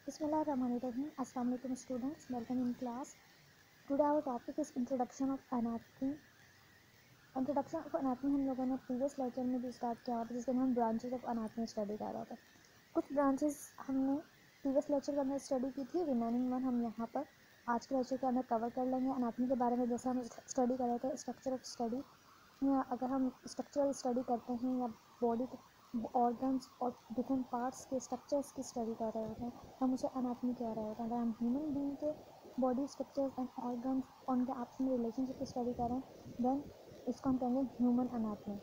Bismillahirrahmanirrahim. Assalamu alaikum students. Welcome in class. Today our topic is introduction of anatomy. Introduction of anatomy हम लोगों ने previous lecture में भी start किया हुआ था, जिसके अंदर हम ब्रांचेस ऑफ अनाटमी स्टडी कर रहे थे। कुछ ब्रांचेस हमने प्रीवियस लेक्चर के अंदर स्टडी की थी, रिमेनिंग वन हम यहाँ पर आज के लेक्चर के अंदर कवर कर लेंगे। अनाटमी के बारे में जैसे हम स्टडी कर रहे थे स्ट्रक्चर ऑफ स्टडी, या अगर हम स्ट्रक्चरल स्टडी करते हैं या बॉडी ऑर्गन्स और डिफरेंट पार्ट्स के स्ट्रक्चर्स की स्टडी कर रहे होते हैं, हम उसे अनाटमी कह रहे होते हैं। अगर हम ह्यूमन बीइंग के बॉडी स्ट्रक्चर्स एंड ऑर्गन्स उनके आपस में रिलेशनशिप की स्टडी कर रहे हैं, देन इसको हम कहेंगे ह्यूमन अनाटमी।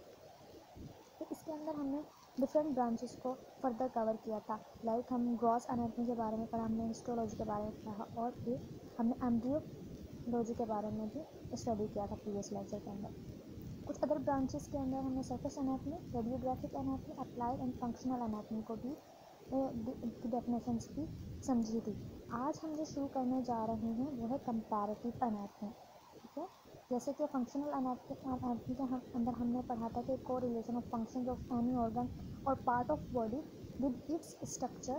तो इसके अंदर हमने डिफरेंट ब्रांचेस को फर्दर कवर किया था। लाइक हम ग्रॉस अनाटमी के बारे में पढ़ा, हमने हिस्टोलॉजी के बारे में पढ़ा, और फिर हमने एम्ब्रियोलॉजी के बारे में भी स्टडी किया था प्रीवियस लेक्चर के अंदर। कुछ अदर ब्रांचेस के अंदर हमने surface anatomy, radiographic anatomy, applied and functional anatomy को भी डेफिनेशंस भी समझी थी। आज हम जो शुरू करने जा रहे हैं वो है कंपैरेटिव एनाटमी। ठीक है, जैसे कि फंक्शनल एनाटमी के अंदर हमने पढ़ा था कि correlation of functions of any organ और part of body with its structure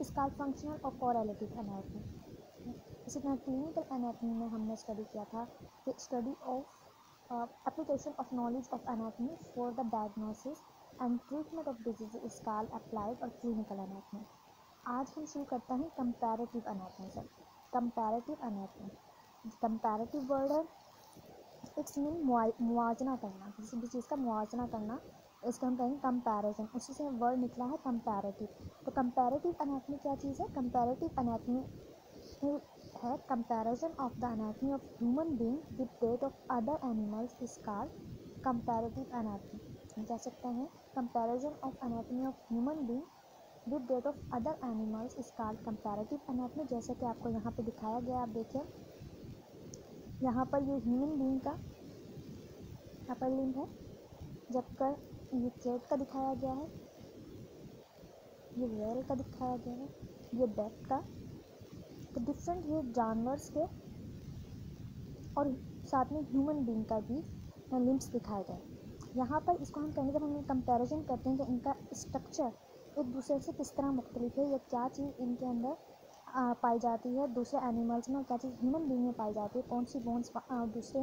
is called functional और कोरिलेटिव एनाटमी। इसी तरह क्लिनिकल एनाटमी में हमने स्टडी किया था कि study of application of knowledge of anatomy for the diagnosis and treatment of disease is called applied or clinical anatomy. आज हम शुरू करते हैं comparative anatomy से। comparative anatomy, comparative word है, इट्स मीन मुआवजना करना, किसी भी चीज़ का मुआवजना करना, इसको हम कहेंगे कंपैरिजन। उसी से वर्ड निकला है कंपैरेटिव। तो कंपैरेटिव एनाटमी क्या चीज़ है? कंपैरेटिव एनाटमी है comparison of the anatomy of human being with that of other animals is called comparative anatomy. हम कह सकते हैं comparison of anatomy of human being with that of other animals is called comparative anatomy. जैसे कि आपको यहाँ पे दिखाया गया, आप देखिए यहाँ पर ये ह्यूमन बीइंग का अपर लिम्ब है, जबकि ये कैट का दिखाया गया है, ये व्हेल का दिखाया गया है, ये बैक का। तो डिफरेंट ये जानवर्स के और साथ में ह्यूमन बीइंग का भी लिम्ब्स दिखाए गए। यहाँ पर इसको हम कहेंगे, जब हम कंपैरिजन करते हैं कि इनका स्ट्रक्चर एक दूसरे से किस तरह मुख्तलिफ है, या क्या चीज़ इनके अंदर पाई जाती है दूसरे एनिमल्स में, क्या चीज़ ह्यूमन बीइंग में पाई जाती है, कौन सी बोन्स दूसरे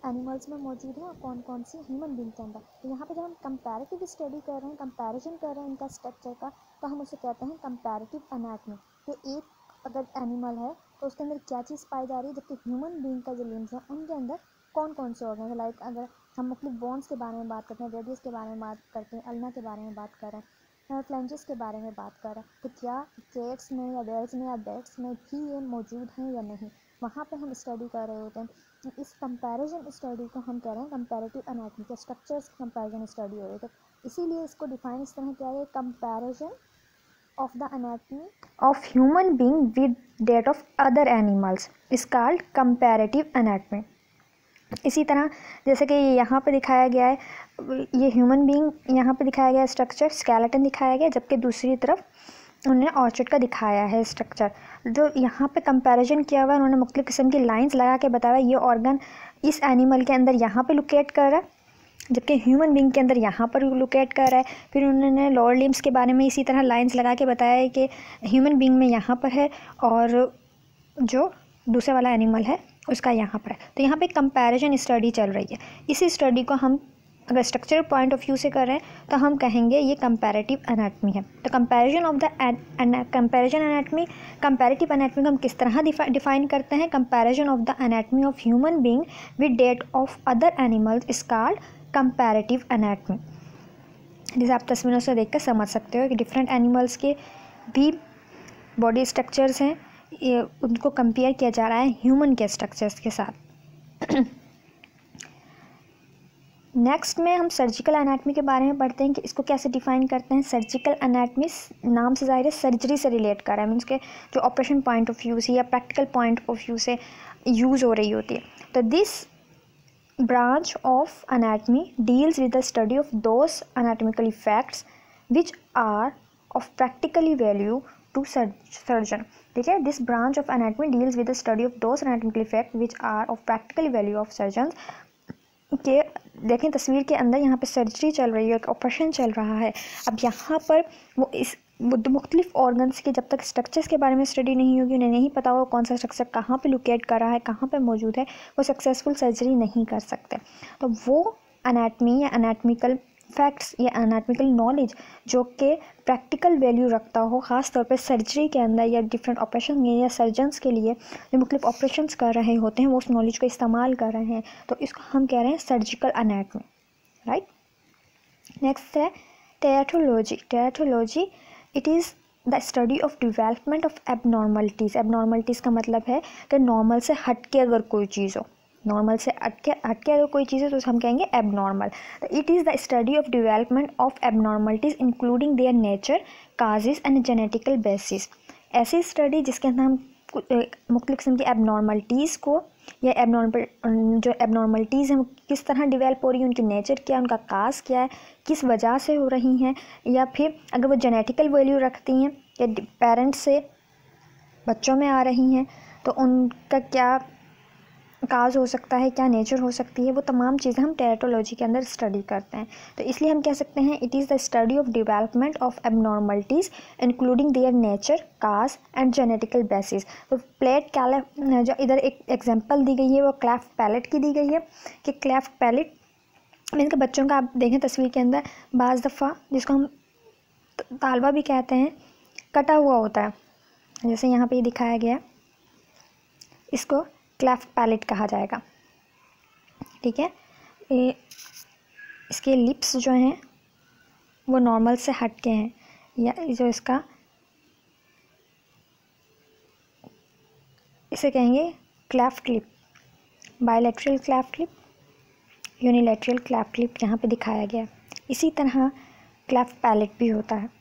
एनिमल्स में मौजूद है और कौन कौन सी ह्यूमन बीइंग के अंदर। तो यहाँ पे जब हम कंपैरेटिव स्टडी कर रहे हैं, कंपैरिजन कर रहे हैं इनका स्ट्रक्चर का, तो हम उसे कहते हैं कंपैरेटिव एनाटमी। कि एक अगर एनिमल है तो उसके अंदर क्या चीज़ पाई जा रही है, जबकि ह्यूमन बीइंग का जो लिम्स है उनके अंदर कौन कौन से ऑर्गन है। लाइक अगर हम मुख्तलिफ बोन्स के बारे में बात करते हैं, रेडियस के बारे में बात करते हैं, अल्ना के बारे में बात कर रहे हैं, फ्लेंजेस के बारे में बात कर रहे हैं, तो क्या कैट्स में या बेल्स में या बैट्स में भी ये मौजूद हैं या नहीं, वहाँ पे हम स्टडी कर रहे होते हैं। इस कंपैरिजन स्टडी को हम कह रहे हैं कंपैरेटिव एनाटमी के स्ट्रक्चर्स कंपैरिजन स्टडी हो रही है। इसीलिए इसको डिफाइन इस तरह किया है, comparison of the anatomy of human being with that of other animals is called comparative anatomy। इसी तरह जैसे कि यहाँ पे दिखाया गया है, ये ह्यूमन बीइंग यहाँ पे दिखाया गया स्ट्रक्चर, स्केलेटन दिखाया गया, जबकि दूसरी तरफ उन्होंने ऑर्चिड का दिखाया है स्ट्रक्चर। जो यहाँ पे कंपैरिजन किया हुआ है, उन्होंने मुख्तलिफ किस्म की लाइंस लगा के बताया ये ऑर्गन इस एनिमल के अंदर यहाँ पे लोकेट कर रहा है, जबकि ह्यूमन बीइंग के अंदर यहाँ पर लोकेट कर रहा है। फिर उन्होंने लोअर लिम्स के बारे में इसी तरह लाइंस लगा के बताया है कि ह्यूमन बीइंग में यहाँ पर है और जो दूसरे वाला एनिमल है उसका यहाँ पर है। तो यहाँ पे कंपैरिजन स्टडी चल रही है। इसी स्टडी को हम अगर स्ट्रक्चरल पॉइंट ऑफ व्यू से कर रहे हैं तो हम कहेंगे ये कंपैरेटिव एनाटमी है। तो comparison of the comparison anatomy, comparative anatomy को हम किस तरह डिफाइन करते हैं? Comparison of the anatomy of human being with that of other animals is called comparative anatomy. जैसे आप तस्वीरों से देखकर समझ सकते हो कि डिफरेंट एनिमल्स के भी बॉडी स्ट्रक्चर्स हैं, ये उनको कंपेयर किया जा रहा है ह्यूमन के स्ट्रक्चर्स के साथ। नेक्स्ट में हम सर्जिकल एनाटमी के बारे में पढ़ते हैं कि इसको कैसे डिफाइन करते हैं। सर्जिकल एनाटमी नाम से ज़ाहिर है सर्जरी से रिलेट कर रहा है, मीन्स के जो ऑपरेशन पॉइंट ऑफ व्यू से या प्रैक्टिकल पॉइंट ऑफ व्यू से यूज़ हो रही होती है। तो this branch of anatomy deals with the study of those anatomical facts which are of practically value to surgeon। ठीक है, this branch of anatomy deals with the study of those anatomical facts which are of practical value of surgeons। के देखें तस्वीर के अंदर यहाँ पे surgery चल रही है, एक ऑपरेशन चल रहा है। अब यहाँ पर वो मुख्तलिफ ऑर्गन्स के जब तक स्ट्रक्चर्स के बारे में स्टडी नहीं होगी, उन्हें नहीं पता होगा कौन सा स्ट्रक्चर कहाँ पे लोकेट कर रहा है, कहाँ पे मौजूद है, वो सक्सेसफुल सर्जरी नहीं कर सकते। तो वो एनाटमी या एनाटमिकल फैक्ट्स या एनाटमिकल नॉलेज जो कि प्रैक्टिकल वैल्यू रखता हो, ख़ास तौर पे सर्जरी के अंदर या डिफरेंट ऑपरेशन में या सर्जन्स के लिए जो मुख्तलिफ ऑपरेशंस कर रहे होते हैं वो उस नॉलेज को इस्तेमाल कर रहे हैं, तो इसको हम कह रहे हैं सर्जिकल एनाटमी, राइट। नेक्स्ट है teratology. Teratology it is the study of development of abnormalities. Abnormalities का मतलब है कि नॉर्मल से हट के अगर कोई चीज़ हो, नॉर्मल से हट के अगर कोई चीज़ है तो हम कहेंगे abnormal. It is the study of development of abnormalities including their nature, causes and genetical basis. ऐसी स्टडी जिसके अंदर हम मुख्तलिफ किस्म की एबनॉर्मलिटीज़ को या जो एबनॉर्मलिटीज़ हैं वो किस तरह डिवेल्प हो रही हैं, उनकी नेचर क्या है, उनका काज क्या है, किस वजह से हो रही हैं, या फिर अगर वो जेनेटिकल वैल्यू रखती हैं या पेरेंट्स से बच्चों में आ रही हैं तो उनका क्या काज हो सकता है, क्या नेचर हो सकती है, वो तमाम चीज़ें हम टेराटोलॉजी के अंदर स्टडी करते हैं। तो इसलिए हम कह सकते हैं it is the study of development of abnormalities including their nature, cause and genetical basis. तो प्लेट जो इधर एक एग्जांपल दी गई है वो क्लेफ्ट पैलेट की दी गई है कि क्लेफ्ट पैलेट मीन के बच्चों का आप देखें तस्वीर के अंदर बाज़ दफ़ा जिसको हम तालवा भी कहते हैं कटा हुआ होता है, जैसे यहाँ पे ये दिखाया गया, इसको क्लेफ्ट पैलेट कहा जाएगा, ठीक है। इसके लिप्स जो हैं वो नॉर्मल से हट के हैं, या जो इसका इसे कहेंगे cleft lip, bilateral cleft lip, unilateral cleft lip यहाँ पे दिखाया गया। इसी तरह क्लेफ्ट पैलेट भी होता है।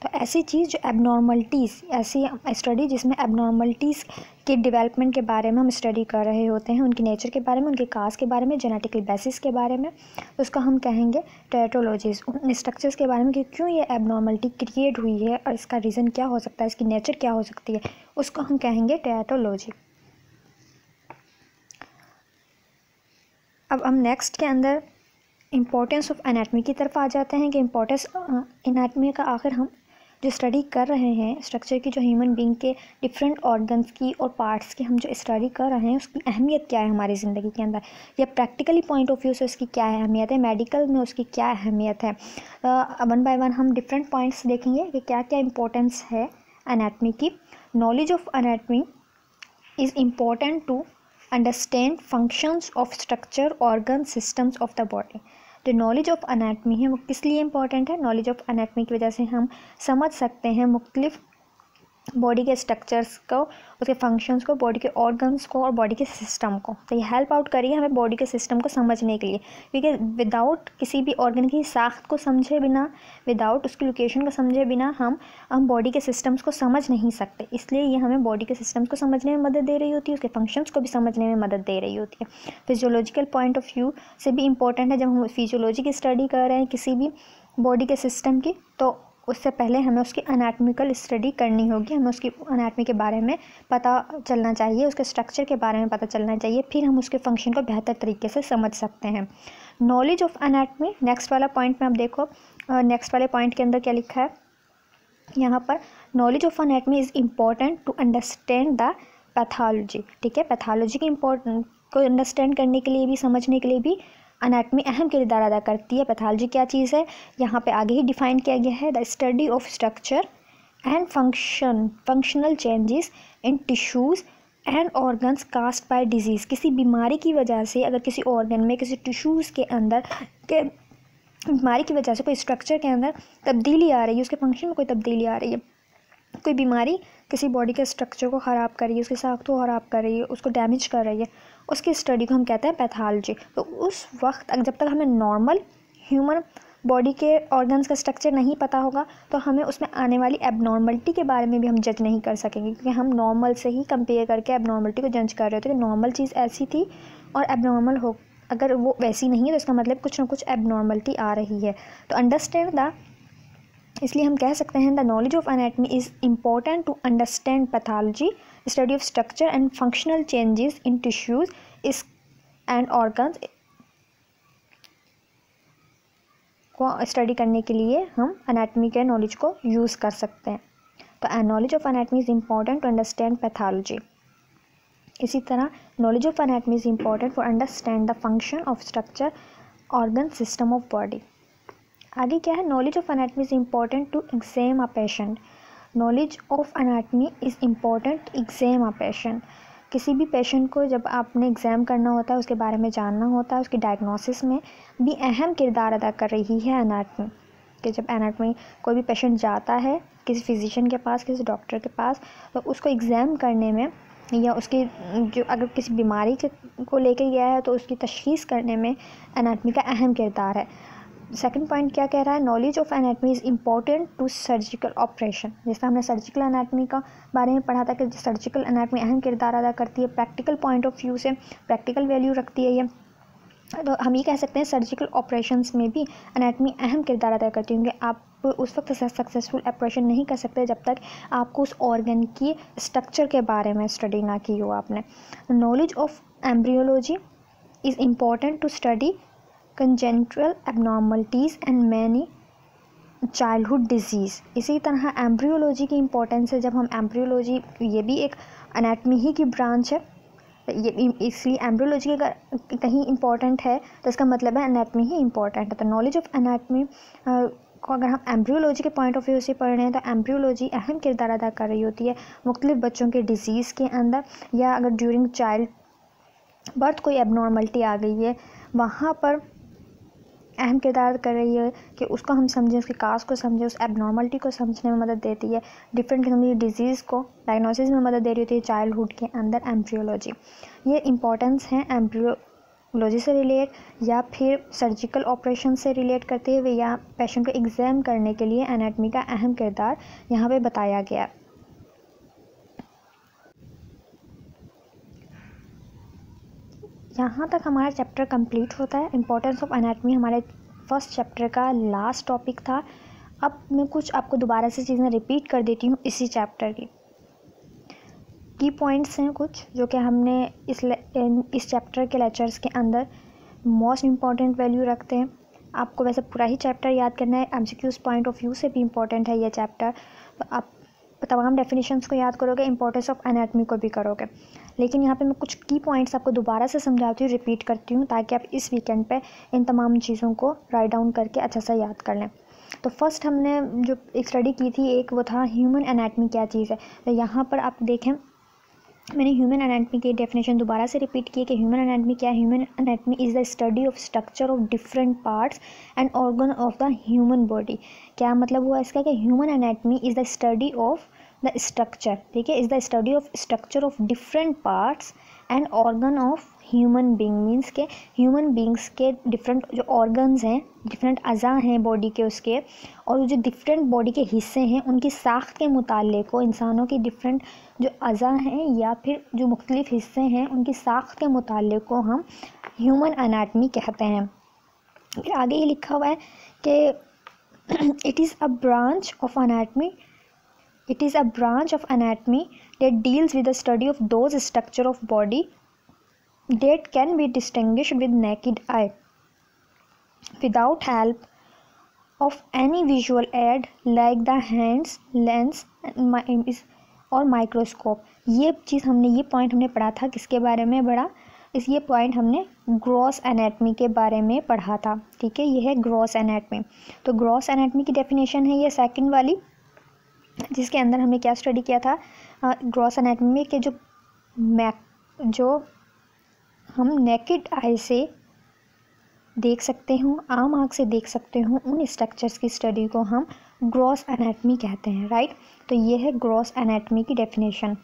तो ऐसी चीज़ जो एबनॉर्मलिटीज़, ऐसी स्टडी जिसमें एबनॉर्मलिटीज़ के डेवलपमेंट के बारे में हम स्टडी कर रहे होते हैं, उनकी नेचर के बारे में, उनके काज के बारे में, जेनेटिकल बेसिस के बारे में, तो उसको हम कहेंगे टेराटोलॉजीज़। उन स्ट्रक्चर्स के बारे में कि क्यों ये एबनॉर्मलिटी क्रिएट हुई है और इसका रीज़न क्या हो सकता है, इसकी नेचर क्या हो सकती है, उसको हम कहेंगे टेराटोलॉजी। अब हम नेक्स्ट के अंदर इम्पोर्टेंस ऑफ एनाटमी की तरफ आ जाते हैं कि इम्पोर्टेंस एनाटमी का आखिर हम जो स्टडी कर रहे हैं स्ट्रक्चर की, जो ह्यूमन बीइंग के डिफरेंट ऑर्गन्स की और पार्ट्स की हम जो स्टडी कर रहे हैं उसकी अहमियत क्या है हमारी ज़िंदगी के अंदर, या प्रैक्टिकली पॉइंट ऑफ व्यू से उसकी क्या अहमियत है, मेडिकल में उसकी क्या अहमियत है। वन बाय वन हम डिफरेंट पॉइंट्स देखेंगे कि क्या क्या इंपॉर्टेंस है एनाटमी की। Knowledge of anatomy is important to understand functions of structure, organ, systems of the body. जो नॉलेज ऑफ एनाटमी है वो किस लिए इम्पॉर्टेंट है? नॉलेज ऑफ एनाटमी की वजह से हम समझ सकते हैं मुख्तलिफ बॉडी के स्ट्रक्चर्स को, उसके फंक्शंस को, बॉडी के ऑर्गन्स को और बॉडी के सिस्टम को। तो ये हेल्प आउट करिए हमें बॉडी के सिस्टम को समझने के लिए, क्योंकि विदाउट किसी भी ऑर्गन की साख्त को समझे बिना, विदाउट उसकी लोकेशन को समझे बिना हम बॉडी के सिस्टम्स को समझ नहीं सकते। इसलिए ये हमें बॉडी के सिस्टम्स को समझने में मदद दे रही होती है, उसके फंक्शंस को भी समझने में मदद दे रही होती है। फिजियोलॉजिकल पॉइंट ऑफ व्यू से भी इम्पोर्टेंट है। जब हम फिजियोलॉजी की स्टडी कर रहे हैं किसी भी बॉडी के सिस्टम की, तो उससे पहले हमें उसकी एनाटमिकल स्टडी करनी होगी, हमें उसकी एनाटमी के बारे में पता चलना चाहिए, उसके स्ट्रक्चर के बारे में पता चलना चाहिए, फिर हम उसके फंक्शन को बेहतर तरीके से समझ सकते हैं। नॉलेज ऑफ एनाटमी, नेक्स्ट वाला पॉइंट में आप देखो, नेक्स्ट वाले पॉइंट के अंदर क्या लिखा है यहाँ पर, knowledge of anatomy is important to understand the pathology. ठीक है, पैथोलॉजी के इम्पोर्टेंट को अंडरस्टैंड करने के लिए भी, समझने के लिए भी एनाटमी अहम किरदार अदा करती है। पैथोलॉजी क्या चीज़ है यहाँ पे आगे ही डिफाइन किया गया है, the study of structure and functional changes in tissues and organs caused bye disease. किसी बीमारी की वजह से, अगर किसी ऑर्गन में, किसी टिश्यूज़ के अंदर के बीमारी की वजह से कोई स्ट्रक्चर के अंदर तब्दीली आ रही है, उसके फंक्शन में कोई तब्दीली आ रही है, कोई बीमारी किसी बॉडी के स्ट्रक्चर को ख़राब कर रही है, उसकी साख्त को ख़राब कर रही है, उसको डैमेज कर रही है, उसकी स्टडी को हम कहते हैं पैथोलॉजी। तो उस वक्त जब तक हमें नॉर्मल ह्यूमन बॉडी के ऑर्गन्स का स्ट्रक्चर नहीं पता होगा तो हमें उसमें आने वाली एबनॉर्मलिटी के बारे में भी हम जज नहीं कर सकेंगे, क्योंकि हम नॉर्मल से ही कंपेयर करके एबनॉर्मलिटी को जज कर रहे होते हैं कि नॉर्मल चीज़ ऐसी थी और एबनॉर्मल हो, अगर वो वैसी नहीं है तो इसका मतलब कुछ ना कुछ एबनॉर्मलिटी आ रही है। तो अंडरस्टैंड द, इसलिए हम कह सकते हैं the knowledge of anatomy is important to understand pathology, study of structure and functional changes in tissues and organs को स्टडी करने के लिए हम एनाटमी के नॉलेज को यूज़ कर सकते हैं। तो knowledge of anatomy is important to understand pathology. इसी तरह knowledge of anatomy is important for understand the function of structure organ system of body. आगे क्या है, knowledge of anatomy is important to exam a patient. Knowledge of anatomy is important exam a patient. किसी भी patient को जब आपने exam करना होता है, उसके बारे में जानना होता है, उसकी डायग्नोसिस में भी अहम किरदार अदा कर रही है एनाटमी। कि जब एनाटमी कोई भी पेशेंट जाता है किसी फिजिशियन के पास, किसी डॉक्टर के पास, तो उसको एग्ज़ाम करने में या उसकी जो अगर किसी बीमारी को लेकर गया है तो उसकी तशख़ीस करने में एनाटमी का अहम किरदार है। सेकंड पॉइंट क्या कह रहा है, knowledge of anatomy is important to surgical operation. जैसा हमने सर्जिकल एनाटमी का बारे में पढ़ा था कि सर्जिकल एनाटमी अहम किरदार अदा करती है, प्रैक्टिकल पॉइंट ऑफ व्यू से प्रैक्टिकल वैल्यू रखती है ये। तो हम ये कह सकते हैं सर्जिकल ऑपरेशंस में भी एनाटमी अहम किरदार अदा करती है, क्योंकि आप उस वक्त सक्सेसफुल ऑपरेशन नहीं कर सकते जब तक आपको उस ऑर्गन की स्ट्रक्चर के बारे में स्टडी ना की हो आपने। Knowledge of embryology is important to study congenital abnormalities and many childhood disease. इसी तरह एम्ब्रियोलॉजी की इम्पोर्टेंस है। जब हम एम्ब्रियोलॉजी, ये भी एक एनाटमी ही की ब्रांच है, ये इसलिए एम्ब्रियोलॉजी अगर कहीं इम्पोर्टेंट है तो इसका मतलब है एनाटमी ही इम्पोर्टेंट है। तो नॉलेज ऑफ एनाटमी को अगर हम एम्ब्रियोलॉजी के पॉइंट ऑफ व्यू से पढ़ रहे हैं तो एम्ब्रियोलॉजी अहम किरदार अदा कर रही होती है मुख्तलिफ बच्चों के डिजीज़ के अंदर, या अगर ड्यूरिंग चाइल्ड बर्थ कोई एबनॉर्मलिटी आ गई है वहाँ पर अहम किरदार कर रही है कि उसको हम समझें, उसके काज को समझें, उस एबनॉर्मलिटी को समझने में मदद देती है। डिफरेंट किस्म की डिजीज़ को डायग्नोसिस में मदद दे रही होती है चाइल्डहुड के अंदर एम्ब्रियोलॉजी। ये इंपॉर्टेंस है एम्ब्रियोलॉजी से रिलेट या फिर सर्जिकल ऑपरेशन से रिलेट करते हुए या पेशेंट को एग्जाम करने के लिए एनाटमी का अहम किरदार यहाँ पे बताया गया। यहाँ तक हमारा चैप्टर कंप्लीट होता है। इम्पोर्टेंस ऑफ एनाटमी हमारे फर्स्ट चैप्टर का लास्ट टॉपिक था। अब मैं कुछ आपको दोबारा से चीज़ें रिपीट कर देती हूँ इसी चैप्टर की पॉइंट्स हैं कुछ जो कि हमने इस चैप्टर के लेक्चर्स के अंदर मोस्ट इम्पॉर्टेंट वैल्यू रखते हैं। आपको वैसे पूरा ही चैप्टर याद करना है, एमसीक्यूज़ पॉइंट ऑफ व्यू से भी इम्पॉर्टेंट है ये चैप्टर। तो आप तमाम डेफिनेशंस को याद करोगे, इंपॉर्टेंस ऑफ एनाटमी को भी करोगे। लेकिन यहाँ पे मैं कुछ की पॉइंट्स आपको दोबारा से समझाती हूँ, रिपीट करती हूँ, ताकि आप इस वीकेंड पे इन तमाम चीज़ों को राइट डाउन करके अच्छा सा याद कर लें। तो फर्स्ट हमने जो एक स्टडी की थी, एक वो था ह्यूमन एनाटमी क्या चीज़ है। तो यहाँ पर आप देखें मैंने ह्यूमन एनाटमी की डेफिनेशन दोबारा से रिपीट की कि ह्यूमन एनाटमी क्या है। Human anatomy is the study of structure of different parts and organ of the human body. क्या मतलब हुआ इसका कि human anatomy is the study of the structure, ठीक है, is the study of structure of different parts and organ of human being. Means के human beings के different जो ऑर्गन्स हैं, डिफरेंट अज़ा हैं बॉडी के उसके, और जो डिफरेंट बॉडी के हिस्से हैं उनकी साख्त के मुताल्लिक़ को, इंसानों की डिफरेंट जो अज़ा हैं या फिर जो मुख्तलिफ हिस्से हैं उनकी साख्त के मुताल्लिक़ को हम ह्यूमन एनाटमी कहते हैं। फिर आगे ये लिखा हुआ है कि it is a branch of anatomy It is a branch of anatomy that deals with the study of those structure of body that can be distinguished with naked eye without help of any visual aid like the hands, lens और microscope. ये चीज़ हमने, ये point हमने पढ़ा था किसके बारे में पढ़ा, ये पॉइंट हमने ग्रॉस एनाटमी के बारे में पढ़ा था, ठीक है। ये है ग्रॉस एनाटमी। तो ग्रॉस एनाटमी की डेफिनेशन है ये सेकंड वाली, जिसके अंदर हमने क्या स्टडी किया था, ग्रॉस एनाटमी में कि जो हम नेकेड आई से देख सकते हो, आम आँख से देख सकते हो, उन स्ट्रक्चर्स की स्टडी को हम ग्रॉस एनाटमी कहते हैं, राइट। तो ये है ग्रॉस एनाटमी की डेफिनेशन,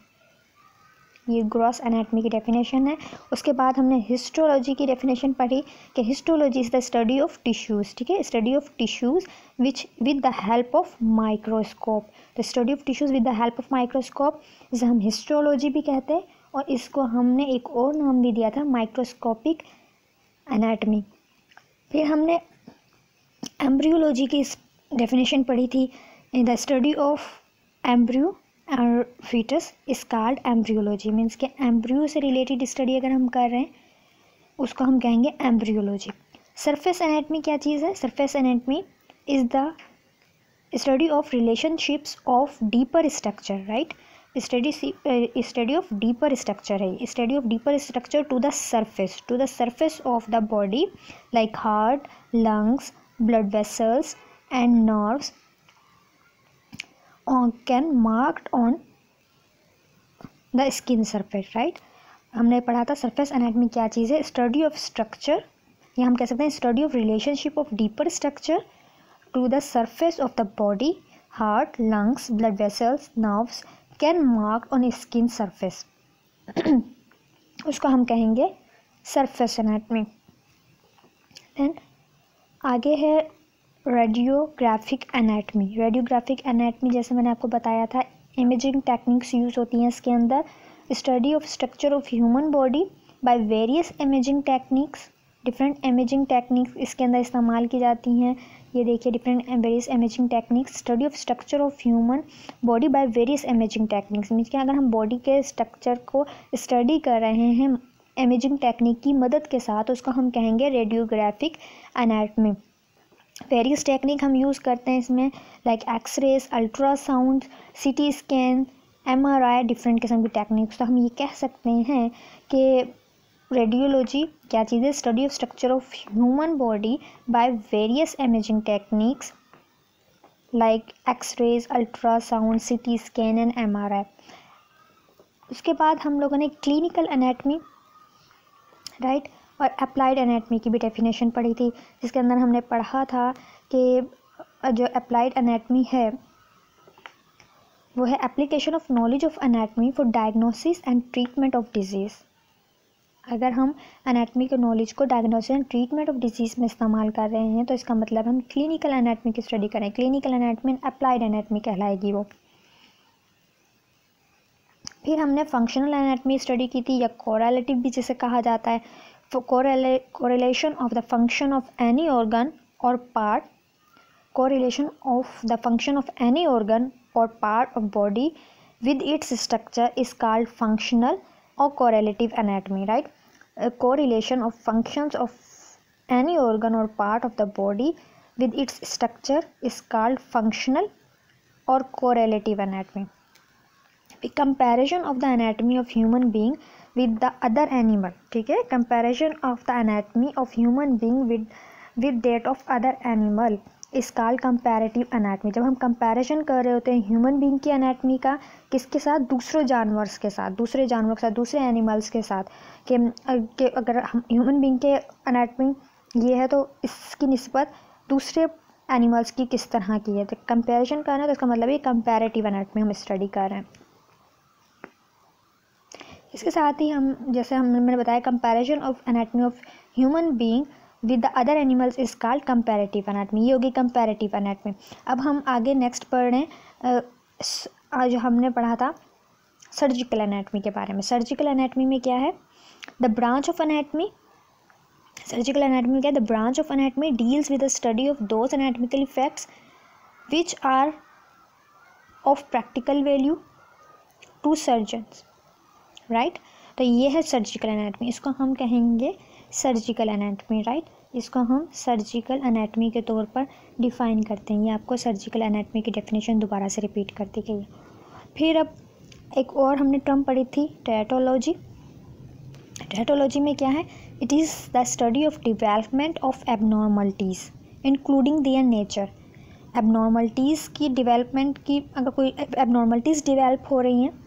ये ग्रॉस एनाटमी की डेफिनेशन है। उसके बाद हमने हिस्टोलॉजी की डेफिनेशन पढ़ी कि histology is the study of tissues, ठीक है, study of tissues which with the help of microscope. तो study of tissues with the help of microscope इसे हम हिस्टोलॉजी भी कहते हैं, और इसको हमने एक और नाम भी दिया था माइक्रोस्कोपिक एनाटमी। फिर हमने एम्ब्रियोलॉजी की डेफिनेशन पढ़ी थी, in the study of embryo और foetus is called embryology. Means के एम्ब्रियो से रिलेटेड स्टडी अगर हम कर रहे हैं उसको हम कहेंगे एम्ब्रियोलॉजी। सरफेस एनाटमी क्या चीज़ है? Surface anatomy is the study of relationships of deeper structure, right. Study of deeper structure है, study of deeper structure to the surface of the body like heart, lungs, blood vessels and nerves can marked on the skin surface, right. हमने पढ़ा था surface anatomy क्या चीज़ है? Study of structure, या हम कह सकते हैं study of relationship of deeper structure to the surface of the body, heart, lungs, blood vessels, nerves can mark on skin surface. उसको हम कहेंगे सरफेस एनाटमी। देन आगे है रेडियोग्राफिक एनाटमी। रेडियोग्राफिक एनाटमी जैसे मैंने आपको बताया था, इमेजिंग टेक्निक्स यूज़ होती हैं इसके अंदर। Study of structure of human body by various imaging techniques, different imaging techniques इसके अंदर इस्तेमाल की जाती हैं। ये देखिए different various imaging techniques, study of structure of human body by various imaging techniques. Means कि अगर हम बॉडी के स्ट्रक्चर को स्टडी कर रहे हैं इमेजिंग टेक्निक की मदद के साथ, उसको हम कहेंगे रेडियोग्राफिक एनाटमी। वेरियस टेक्निक हम यूज़ करते हैं इसमें, like x-rays, ultrasound, CT scan, MRI, different किस्म की टेक्निक्स। तो हम ये कह सकते हैं कि रेडियोलॉजी क्या चीज़ है? Study of structure of human body by various imaging techniques like x-rays, ultrasound, CT scan and MRI। उसके बाद हम लोगों ने क्लिनिकल एनाटमी, राइट, और अप्लाइड एनाटमी की भी डेफिनेशन पढ़ी थी, जिसके अंदर हमने पढ़ा था कि जो अप्लाइड एनाटमी है वो है application of knowledge of anatomy for diagnosis and treatment of disease. अगर हम एनाटमी के नॉलेज को diagnosis and treatment of disease में इस्तेमाल कर रहे हैं तो इसका मतलब हम क्लिनिकल एनाटमी की स्टडी करें। क्लिनिकल एनाटमी अप्लाइड एनाटमी कहलाएगी वो। फिर हमने फंक्शनल एनाटमी स्टडी की थी, या कोरिलेटिव भी जिसे कहा जाता है, correlation of the function of any organ और part, correlation of the function of any organ और part of body with its structure is called functional or correlative anatomy, right? A correlation of functions of any organ or part of the body with its structure is called functional or correlative anatomy. A comparison of the anatomy of human being with the other animal, ठीक है, comparison of the anatomy of human being with that of other animal इस called comparative anatomy. जब हम comparison कर रहे होते हैं human being की एनाटमी का किसके साथ? दूसरे जानवर के साथ, दूसरे एनिमल्स के साथ, कि अगर हम ह्यूमन बीइंग के एनाटमी ये है तो इसकी निस्बत दूसरे एनिमल्स की किस तरह की है। तो कंपैरिजन करना है तो इसका मतलब ये कंपैरेटिव एनाटमी हम स्टडी कर रहे हैं। इसके साथ ही हम जैसे मैंने बताया comparison of anatomy of human being with the other animals is called comparative anatomy. ये होगी कंपैरेटिव एनाटमी। अब हम आगे नेक्स्ट पढ़ रहे हैं, आज हमने पढ़ा था सर्जिकल एनाटमी के बारे में। सर्जिकल एनाटमी में क्या है? The branch of anatomy, surgical anatomy क्या है? The branch of anatomy deals with the study of those anatomical facts which are of practical value to surgeons, right. तो ये है सर्जिकल एनाटमी, इसको हम कहेंगे सर्जिकल एनाटमी, राइट। इसको हम सर्जिकल एनाटमी के तौर पर डिफ़ाइन करते हैं। ये आपको सर्जिकल एनाटमी की डेफिनेशन दोबारा से रिपीट कर दी गई है। फिर अब एक और हमने टर्म पढ़ी थी, टेराटोलॉजी। टेराटोलॉजी में क्या है? It is the study of development of abnormalities including their nature. Abnormalities की डेवलपमेंट की, अगर कोई एबनॉर्मलिटीज़ डेवलप हो रही हैं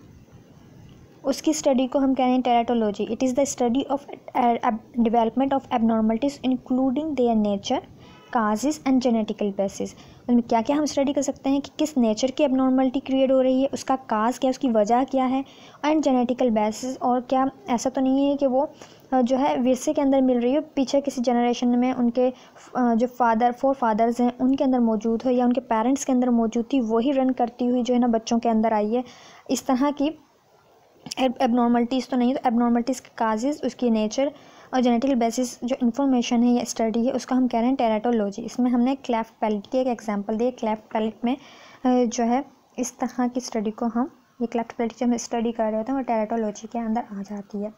उसकी स्टडी को हम कह रहे हैं teratology. It is the study of development of abnormalities including their nature, causes and genetical basis. उसमें क्या क्या हम स्टडी कर सकते हैं कि किस नेचर की एबनॉर्मलिटी क्रिएट हो रही है, उसका काज क्या है, उसकी वजह क्या है, एंड जेनेटिकल बेसिस। और क्या ऐसा तो नहीं है कि वो जो है विरसे के अंदर मिल रही है, पीछे किसी जनरेशन में उनके जो फोर फादर्स हैं उनके अंदर मौजूद हो या उनके पेरेंट्स के अंदर मौजूद थी, वही रन करती हुई जो है ना बच्चों के अंदर आई है। इस तरह की एबनॉर्मलिटीज़ तो नहीं है। तो एबनॉर्मलिटीज़ के काजेज़, उसकी नेचर और जेनेटिकल बेसिस जो इन्फॉर्मेशन है या स्टडी है उसका हम कह रहे हैं टेराटोलॉजी। इसमें हमने क्लेफ्ट पैलेट की एक एग्जांपल दी। क्लेफ्ट पैलेट में जो है इस तरह की स्टडी को हम, ये क्लेफ्ट पैलेट जो हम स्टडी कर रहे होते हैं वो टेराटोलॉजी के अंदर आ जाती है।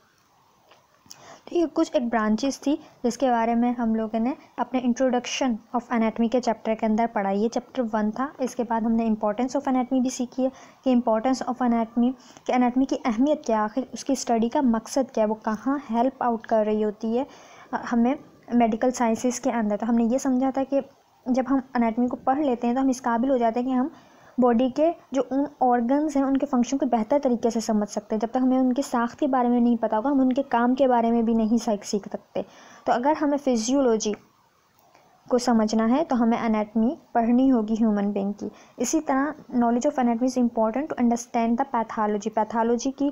तो ये कुछ एक ब्रांचेस थी जिसके बारे में हम लोगों ने अपने इंट्रोडक्शन ऑफ एनाटमी के चैप्टर के अंदर पढ़ा। ये चैप्टर 1 था। इसके बाद हमने इंपॉर्टेंस ऑफ एनाटमी भी सीखी है कि इंपॉर्टेंस ऑफ एनाटमी, कि एनाटमी की अहमियत क्या है, आखिर उसकी स्टडी का मकसद क्या है, वो कहाँ हेल्प आउट कर रही होती है हमें मेडिकल साइंसेस के अंदर। तो हमने ये समझा था कि जब हम एनाटमी को पढ़ लेते हैं तो हम इस काबिल हो जाते हैं कि हम बॉडी के जो उन ऑर्गन्स हैं उनके फंक्शन को बेहतर तरीके से समझ सकते हैं। जब तक हमें उनके साख्त के बारे में नहीं पता होगा हम उनके काम के बारे में भी नहीं सीख सकते। तो अगर हमें फिजियोलॉजी को समझना है तो हमें एनाटमी पढ़नी होगी ह्यूमन बीइंग की। इसी तरह knowledge of anatomy is important to understand the pathology. Pathology की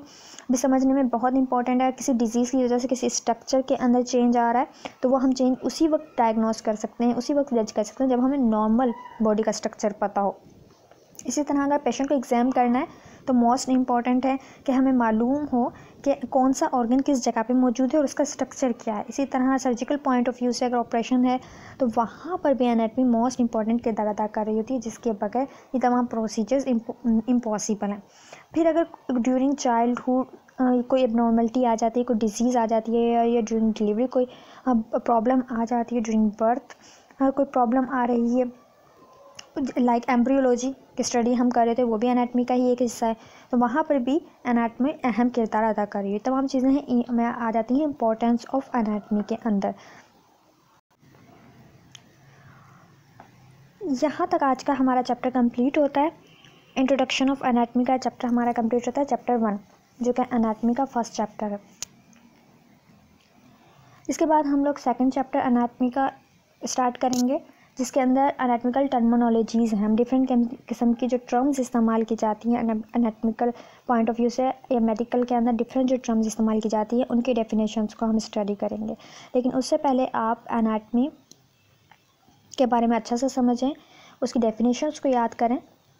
भी समझने में बहुत इंपॉर्टेंट है। किसी डिजीज़ की वजह से किसी स्ट्रक्चर के अंदर चेंज आ रहा है तो वो हम चेंज उसी वक्त डायग्नोस कर सकते हैं, उसी वक्त जज कर सकते हैं जब हमें नॉर्मल बॉडी का स्ट्रक्चर पता हो। इसी तरह अगर पेशेंट को एग्ज़ाम करना है तो मोस्ट इम्पॉर्टेंट है कि हमें मालूम हो कि कौन सा ऑर्गन किस जगह पे मौजूद है और उसका स्ट्रक्चर क्या है। इसी तरह सर्जिकल पॉइंट ऑफ व्यू से अगर ऑपरेशन है तो वहाँ पर भी एनाटमी मोस्ट इंपॉर्टेंट किरदार अदा कर रही होती है, जिसके बगैर ये तमाम प्रोसीजर्स इम्पॉसिबल हैं। फिर अगर ड्यूरिंग चाइल्डहुड कोई एबनॉर्मलिटी आ जाती है, कोई डिजीज़ आ जाती है या ड्यूरिंग डिलीवरी कोई प्रॉब्लम आ जाती है, ड्यूरिंग बर्थ कोई प्रॉब्लम आ रही है, लाइक एम्ब्रियोलॉजी की स्टडी हम कर रहे थे वो भी एनाटमी का ही एक हिस्सा है, तो वहाँ पर भी एनाटमी अहम किरदार अदा कर रही है। तमाम चीज़ें हैं में आ जाती हैं इंपॉर्टेंस ऑफ एनाटमी के अंदर। यहाँ तक आज का हमारा चैप्टर कंप्लीट होता है। इंट्रोडक्शन ऑफ एनाटमी का चैप्टर हमारा कंप्लीट होता है, चैप्टर 1 जो कि एनाटमी का फर्स्ट चैप्टर है। इसके बाद हम लोग सेकंड चैप्टर एनाटमी का स्टार्ट करेंगे, जिसके अंदर एनाटमिकल टर्मिनोलॉजीज़ हैं। हम डिफरेंट किस्म की जो टर्म्स इस्तेमाल की जाती हैं एनाटमिकल पॉइंट ऑफ व्यू से या मेडिकल के अंदर डिफरेंट जो टर्म्स इस्तेमाल की जाती है उनकी डेफिनेशंस को हम स्टडी करेंगे। लेकिन उससे पहले आप एनाटमी के बारे में अच्छा से समझें, उसकी डेफिनेशंस को याद करें।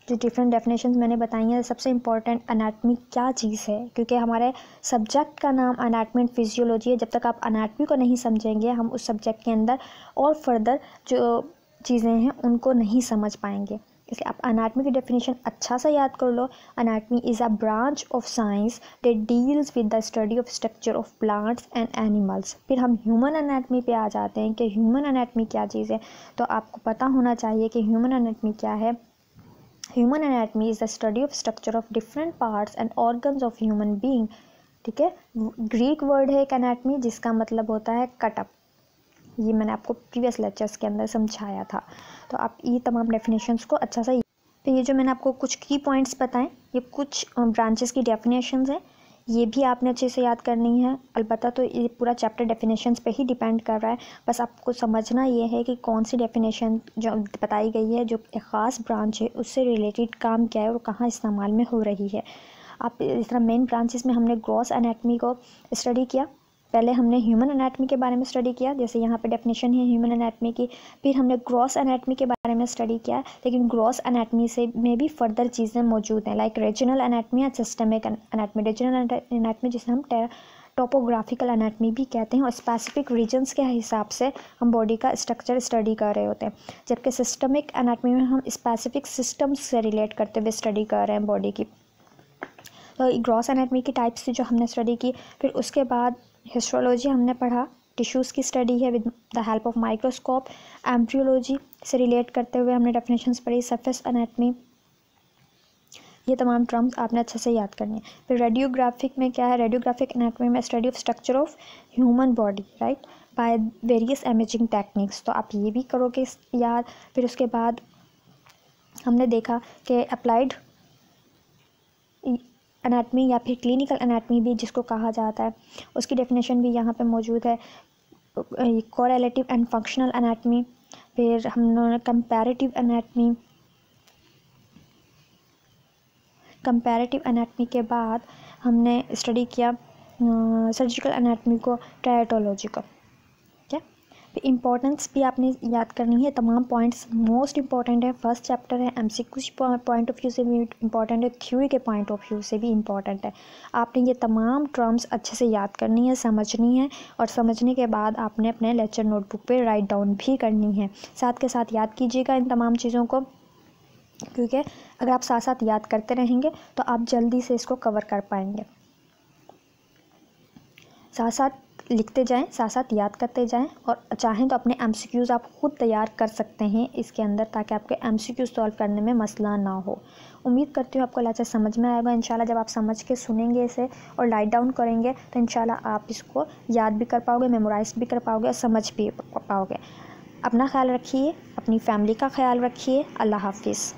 जो डिफरेंट डेफिनेशंस मैंने बताई हैं, सबसे इम्पॉर्टेंट एनाटमी क्या चीज़ है, क्योंकि हमारे सब्जेक्ट का नाम एनाटमी एंड फिजियोलॉजी है। जब तक आप एनाटमी को नहीं समझेंगे हम उस सब्जेक्ट के अंदर और फर्दर जो चीज़ें हैं उनको नहीं समझ पाएंगे। इसलिए आप एनाटमी की डेफिनेशन अच्छा से याद कर लो। Anatomy is a branch of science that deals with the study of structure of plants and animals. फिर हम ह्यूमन एनाटमी पे आ जाते हैं कि ह्यूमन एनाटमी क्या चीज़ है। तो आपको पता होना चाहिए कि ह्यूमन एनाटमी क्या है। Human anatomy is the study of structure of different parts and organs of human being. ठीक है, ग्रीक वर्ड है एक एनाटमी जिसका मतलब होता है कटअप। ये मैंने आपको प्रीवियस लेक्चर्स के अंदर समझाया था। तो आप ये तमाम डेफिनेशंस को अच्छा सा, तो ये जो मैंने आपको कुछ की पॉइंट्स बताएं ये कुछ ब्रांचेस की डेफिनेशंस हैं, ये भी आपने अच्छे से याद करनी है। अलबत्ता तो ये पूरा चैप्टर डेफिनेशंस पे ही डिपेंड कर रहा है, बस आपको समझना ये है कि कौन सी डेफिनेशन जो बताई गई है जो एक ख़ास ब्रांच है उससे रिलेटेड काम क्या है और कहाँ इस्तेमाल में हो रही है। आप इस तरह मेन ब्रांचेस में हमने ग्रॉस एनाटमी को स्टडी किया, पहले हमने ह्यूमन एनाटमी के बारे में स्टडी किया, जैसे यहाँ पे डेफिनेशन है ह्यूमन एनाटमी की। फिर हमने ग्रॉस एनाटमी के बारे में स्टडी किया, लेकिन ग्रॉस एनाटमी से में भी फर्दर चीज़ें मौजूद हैं, लाइक रीजनल एनाटमी या सिस्टमिक एनाटमी। रीजनल एनाटमी जिसे हम टोपोग्राफिकल एनाटमी भी कहते हैं, और स्पेसिफिक रीजन्स के हिसाब से हम बॉडी का स्ट्रक्चर स्टडी कर रहे होते हैं। जबकि सिस्टमिक एनाटमी में हम स्पेसिफिक सिस्टम्स से रिलेट करते हुए स्टडी कर रहे हैं बॉडी की। तो ग्रॉस एनाटमी की टाइप्स थी जो हमने स्टडी की। फिर उसके बाद हिस्टोलॉजी हमने पढ़ा, टिश्यूज़ की स्टडी है with the help of microscope. Embryology से रिलेट करते हुए हमने डेफिनेशंस पढ़ी, सरफेस एनाटमी। ये तमाम टर्म्स आपने अच्छे से याद करनी है। फिर रेडियोग्राफिक में क्या है, रेडियोग्राफिक एनाटमी में study of structure of human body right bye various imaging techniques. तो आप ये भी करोगे याद। फिर उसके बाद हमने देखा कि अप्लाइड एनाटमी या फिर क्लिनिकल एनाटमी भी जिसको कहा जाता है, उसकी डेफिनेशन भी यहाँ पे मौजूद है, कोरिलेटिव एंड फंक्शनल एनाटमी। फिर हमने कंपैरेटिव एनाटमी के बाद हमने स्टडी किया सर्जिकल एनाटमी को, टेराटोलॉजी को। ठीक है, इम्पॉर्टेंस भी आपने याद करनी है, तमाम पॉइंट्स मोस्ट इंपॉर्टेंट है। फर्स्ट चैप्टर है, एमसीक्यू पॉइंट ऑफ व्यू से भी इम्पॉर्टेंट है, थ्योरी के पॉइंट ऑफ व्यू से भी इम्पॉर्टेंट है। आपने ये तमाम टर्म्स अच्छे से याद करनी है, समझनी है, और समझने के बाद आपने अपने लेक्चर नोटबुक पे राइट डाउन भी करनी है। साथ के साथ याद कीजिएगा इन तमाम चीज़ों को, क्योंकि अगर आप साथ साथ याद करते रहेंगे तो आप जल्दी से इसको कवर कर पाएंगे। साथ साथ लिखते जाएं, साथ साथ याद करते जाएं और चाहें तो अपने MCQs आप खुद तैयार कर सकते हैं इसके अंदर, ताकि आपके MCQ सॉल्व करने में मसला ना हो। उम्मीद करती हूँ आपको लेक्चर समझ में आएगा। इंशाल्लाह जब आप समझ के सुनेंगे इसे और राइट डाउन करेंगे तो इंशाल्लाह आप इसको याद भी कर पाओगे, मेमोराइज भी कर पाओगे और समझ भी पाओगे। अपना ख्याल रखिए, अपनी फैमिली का ख्याल रखिए। अल्लाह हाफिज़।